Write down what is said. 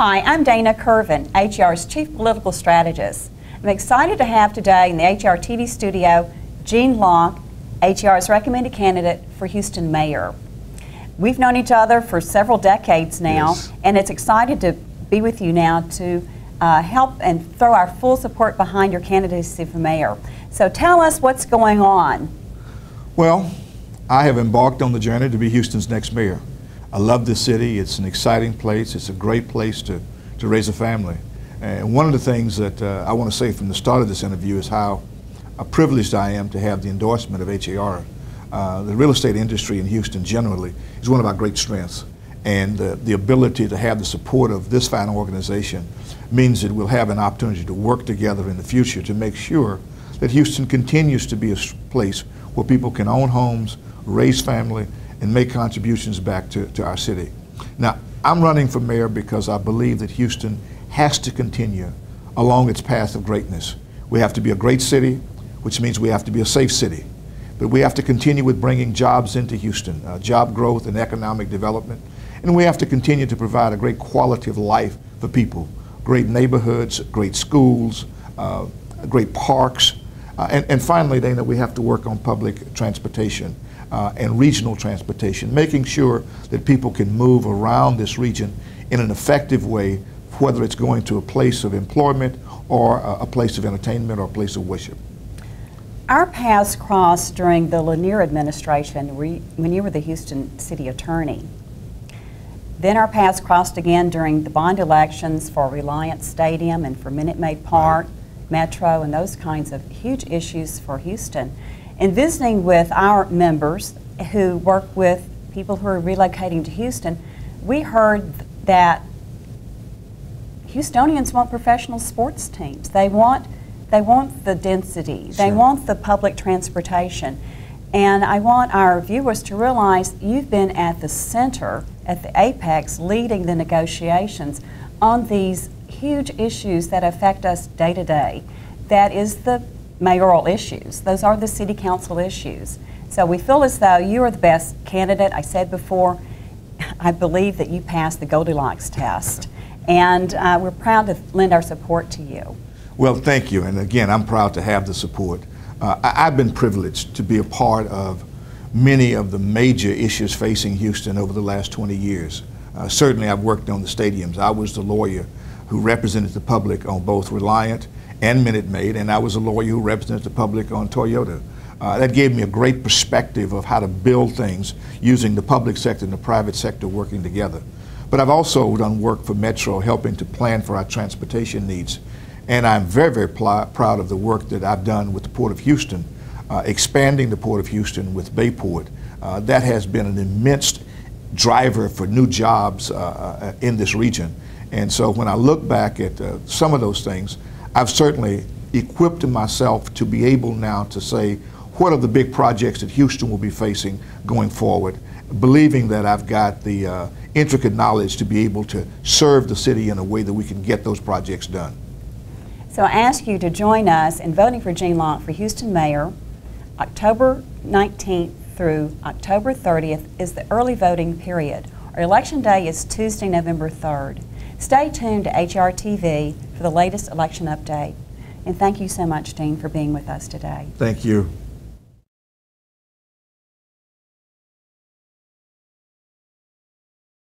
Hi, I'm Dana Curvin, HR's Chief Political Strategist. I'm excited to have today in the HR TV studio Gene Locke, HR's recommended candidate for Houston Mayor. We've known each other for several decades now, Yes. and it's excited to be with you now to help and throw our full support behind your candidacy for mayor. So tell us what's going on. Well, I have embarked on the journey to be Houston's next mayor. I love this city. It's an exciting place. It's a great place to raise a family. And one of the things that I want to say from the start of this interview is how privileged I am to have the endorsement of HAR. The real estate industry in Houston generally is one of our great strengths. And the ability to have the support of this fine organization means that we'll have an opportunity to work together in the future to make sure that Houston continues to be a place where people can own homes, raise family, and make contributions back to our city. Now, I'm running for mayor because I believe that Houston has to continue along its path of greatness. We have to be a great city, which means we have to be a safe city. But we have to continue with bringing jobs into Houston, job growth and economic development. And we have to continue to provide a great quality of life for people, great neighborhoods, great schools, great parks. And finally, Dana, we have to work on public transportation and regional transportation, making sure that people can move around this region in an effective way, whether it's going to a place of employment or a place of entertainment or a place of worship. Our paths crossed during the Lanier administration when you were the Houston city attorney. Then our paths crossed again during the bond elections for Reliance Stadium and for Minute Maid Park, Metro, and those kinds of huge issues for Houston. In visiting with our members who work with people who are relocating to Houston, we heard that Houstonians want professional sports teams. They want the density. Sure. They want the public transportation. And I want our viewers to realize you've been at the center, at the apex, leading the negotiations on these huge issues that affect us day to day. That is the mayoral issues. Those are the city council issues. So we feel as though you are the best candidate. I said before, I believe that you passed the Goldilocks test. And we're proud to lend our support to you. Well, thank you. And again, I'm proud to have the support. I've been privileged to be a part of many of the major issues facing Houston over the last 20 years. Certainly, I've worked on the stadiums. I was the lawyer who represented the public on both Reliant and Minute Maid, and I was a lawyer who represented the public on Toyota. That gave me a great perspective of how to build things using the public sector and the private sector working together. But I've also done work for Metro, helping to plan for our transportation needs. And I'm very, very proud of the work that I've done with the Port of Houston, expanding the Port of Houston with Bayport. That has been an immense driver for new jobs in this region. And so when I look back at some of those things, I've certainly equipped myself to be able now to say, what are the big projects that Houston will be facing going forward, believing that I've got the intricate knowledge to be able to serve the city in a way that we can get those projects done. So I ask you to join us in voting for Gene Locke for Houston Mayor. October 19th through October 30th is the early voting period. Our election day is Tuesday, November 3rd. Stay tuned to HR TV for the latest election update. And thank you so much, Dean, for being with us today. Thank you.